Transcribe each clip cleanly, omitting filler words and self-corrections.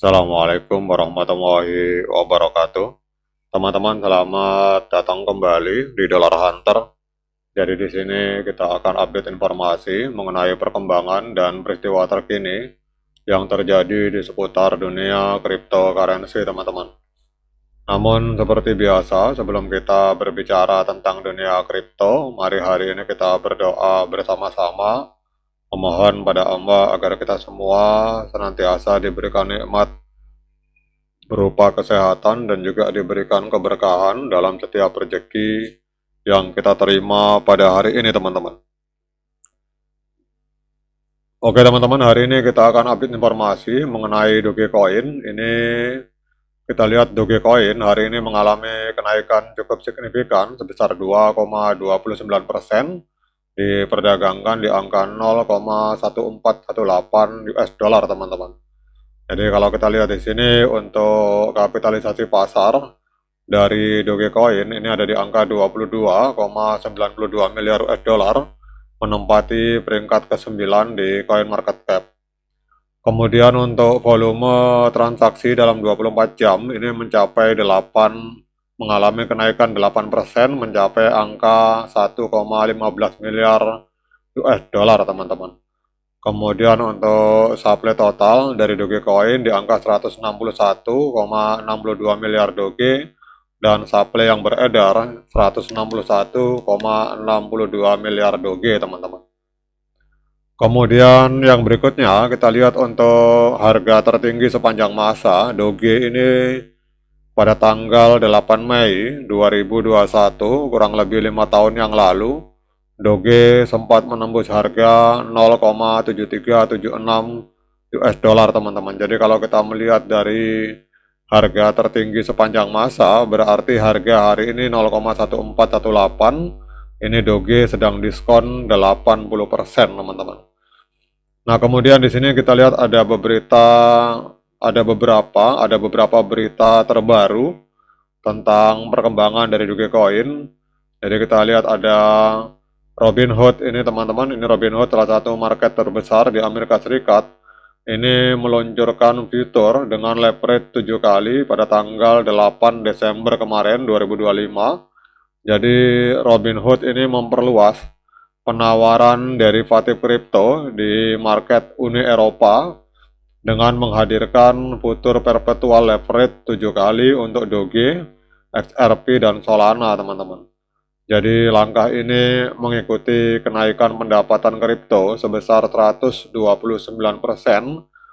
Assalamualaikum warahmatullahi wabarakatuh. Teman-teman, selamat datang kembali di Dollar Hunter. Jadi di sini kita akan update informasi mengenai perkembangan dan peristiwa terkini yang terjadi di seputar dunia cryptocurrency, teman-teman. Namun seperti biasa, sebelum kita berbicara tentang dunia kripto, mari hari ini kita berdoa bersama-sama, memohon pada Allah agar kita semua senantiasa diberikan nikmat berupa kesehatan dan juga diberikan keberkahan dalam setiap rezeki yang kita terima pada hari ini, teman-teman. Oke, teman-teman, hari ini kita akan update informasi mengenai Dogecoin. Ini kita lihat Dogecoin hari ini mengalami kenaikan cukup signifikan sebesar 2,29%, diperdagangkan di angka 0,1418 US dollar, teman-teman. Jadi kalau kita lihat di sini untuk kapitalisasi pasar dari Dogecoin ini ada di angka 22,92 miliar US dollar, menempati peringkat ke-9 di CoinMarketCap. Kemudian untuk volume transaksi dalam 24 jam ini mengalami kenaikan 8%, mencapai angka 1,15 miliar US dollar, teman-teman. Kemudian untuk supply total dari Dogecoin di angka 161,62 miliar Doge, dan supply yang beredar 161,62 miliar Doge, teman-teman. Kemudian yang berikutnya kita lihat untuk harga tertinggi sepanjang masa Doge ini pada tanggal 8 Mei 2021, kurang lebih 5 tahun yang lalu, Doge sempat menembus harga 0,7376 US dollar, teman-teman. Jadi kalau kita melihat dari harga tertinggi sepanjang masa, berarti harga hari ini 0,1418, ini Doge sedang diskon 80%, teman-teman. Nah, kemudian di sini kita lihat ada beberapa berita terbaru tentang perkembangan dari Dogecoin. Jadi kita lihat ada Robinhood ini, teman-teman. Ini Robinhood salah satu market terbesar di Amerika Serikat. Ini meluncurkan fitur dengan leverage 7 kali pada tanggal 8 Desember kemarin 2025. Jadi Robinhood ini memperluas penawaran derivatif kripto di market Uni Eropa dengan menghadirkan fitur perpetual leverage 7 kali untuk Doge, XRP, dan Solana, teman-teman. Jadi langkah ini mengikuti kenaikan pendapatan kripto sebesar 129%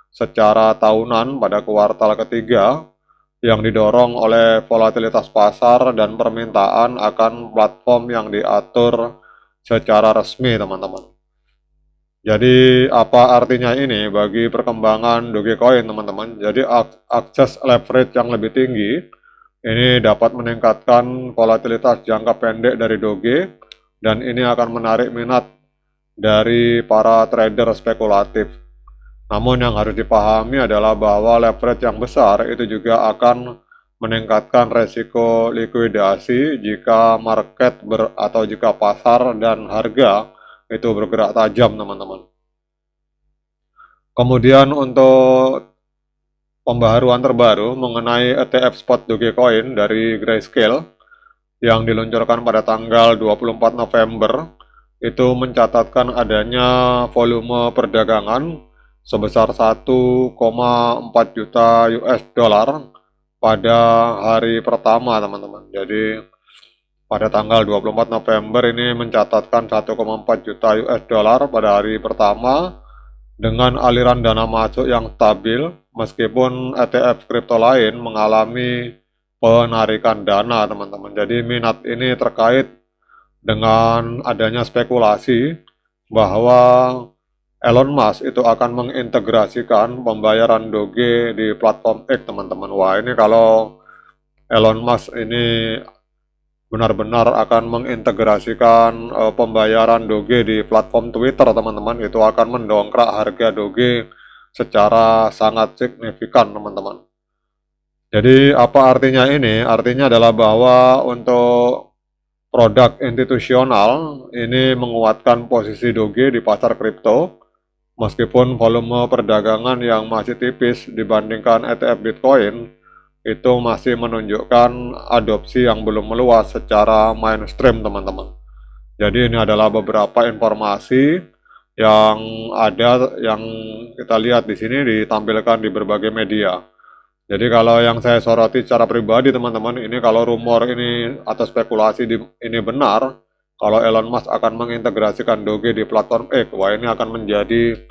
secara tahunan pada kuartal ketiga, yang didorong oleh volatilitas pasar dan permintaan akan platform yang diatur secara resmi, teman-teman. Jadi apa artinya ini bagi perkembangan Dogecoin, teman-teman? Jadi akses leverage yang lebih tinggi ini dapat meningkatkan volatilitas jangka pendek dari Doge, dan ini akan menarik minat dari para trader spekulatif. Namun yang harus dipahami adalah bahwa leverage yang besar itu juga akan meningkatkan resiko likuidasi jika atau jika pasar dan harga itu bergerak tajam, teman-teman. Kemudian untuk pembaharuan terbaru mengenai ETF spot Dogecoin dari Grayscale yang diluncurkan pada tanggal 24 November itu mencatatkan adanya volume perdagangan sebesar 1,4 juta US dollar pada hari pertama, teman-teman. Jadi pada tanggal 24 November ini mencatatkan 1,4 juta US dollar pada hari pertama dengan aliran dana masuk yang stabil, meskipun ETF kripto lain mengalami penarikan dana, teman-teman. Jadi minat ini terkait dengan adanya spekulasi bahwa Elon Musk itu akan mengintegrasikan pembayaran Doge di platform X, teman-teman. Wah, ini kalau Elon Musk ini benar-benar akan mengintegrasikan pembayaran Doge di platform Twitter, teman-teman, itu akan mendongkrak harga Doge secara sangat signifikan, teman-teman. Jadi apa artinya ini? Artinya adalah bahwa untuk produk institusional ini menguatkan posisi Doge di pasar kripto, Meskipun volume perdagangan yang masih tipis dibandingkan ETF Bitcoin, itu masih menunjukkan adopsi yang belum meluas secara mainstream, teman-teman. Jadi ini adalah beberapa informasi yang ada, yang kita lihat di sini ditampilkan di berbagai media. Jadi kalau yang saya soroti secara pribadi, teman-teman, ini kalau rumor ini atau spekulasi ini benar, kalau Elon Musk akan mengintegrasikan Doge di platform X, wah ini akan menjadi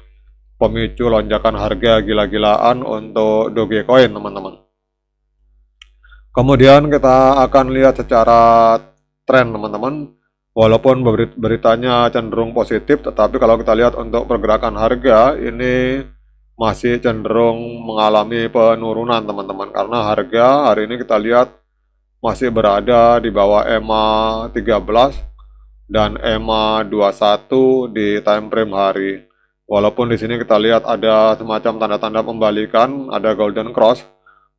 pemicu lonjakan harga gila-gilaan untuk Dogecoin, teman-teman. Kemudian kita akan lihat secara tren, teman-teman. Walaupun beritanya cenderung positif, tetapi kalau kita lihat untuk pergerakan harga ini masih cenderung mengalami penurunan, teman-teman. Karena harga hari ini kita lihat masih berada di bawah EMA 13 dan EMA 21 di time frame hari. Walaupun di sini kita lihat ada semacam tanda-tanda pembalikan, ada golden cross,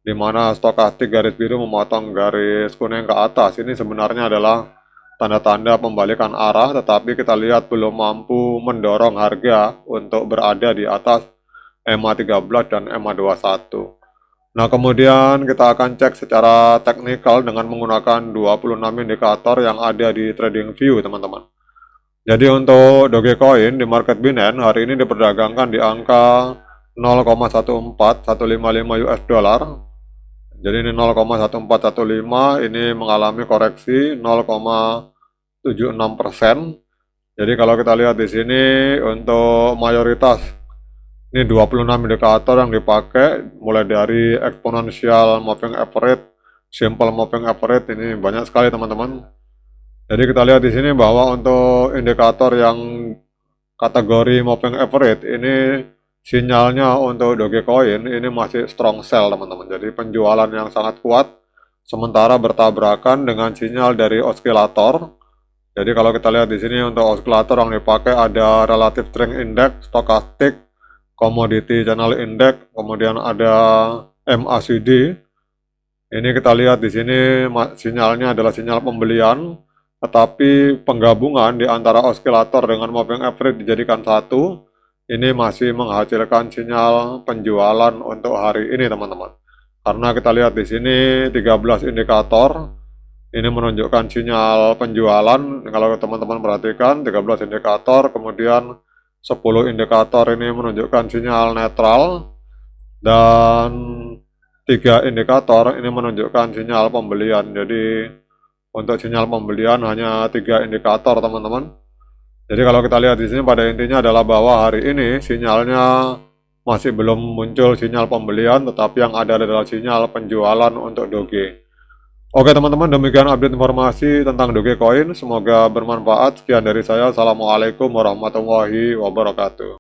di mana stokastik garis biru memotong garis kuning ke atas. Ini sebenarnya adalah tanda-tanda pembalikan arah, tetapi kita lihat belum mampu mendorong harga untuk berada di atas EMA 13 dan EMA 21. Nah, kemudian kita akan cek secara teknikal dengan menggunakan 26 indikator yang ada di TradingView, teman-teman. Jadi untuk Dogecoin di market Binance hari ini diperdagangkan di angka 0,14155 US dollar. Jadi ini 0,1415 ini mengalami koreksi 0,76%. Jadi kalau kita lihat di sini untuk mayoritas ini 26 indikator yang dipakai, mulai dari exponential moving average, simple moving average, ini banyak sekali, teman-teman. Jadi kita lihat di sini bahwa untuk indikator yang kategori moving average ini sinyalnya untuk Dogecoin ini masih strong sell, teman-teman. Jadi penjualan yang sangat kuat, sementara bertabrakan dengan sinyal dari osilator. Jadi kalau kita lihat di sini untuk osilator yang dipakai ada relative strength index, stochastic, commodity channel index, kemudian ada MACD. Ini kita lihat di sini sinyalnya adalah sinyal pembelian, tetapi penggabungan di antara osilator dengan moving average dijadikan satu, ini masih menghasilkan sinyal penjualan untuk hari ini, teman-teman. Karena kita lihat di sini 13 indikator, ini menunjukkan sinyal penjualan. Kalau teman-teman perhatikan 13 indikator, kemudian 10 indikator ini menunjukkan sinyal netral, dan 3 indikator ini menunjukkan sinyal pembelian. Jadi untuk sinyal pembelian hanya 3 indikator, teman-teman. Jadi kalau kita lihat di sini pada intinya adalah bahwa hari ini sinyalnya masih belum muncul sinyal pembelian, tetapi yang ada adalah sinyal penjualan untuk Doge. Oke, teman-teman, demikian update informasi tentang Dogecoin. Semoga bermanfaat. Sekian dari saya. Assalamualaikum warahmatullahi wabarakatuh.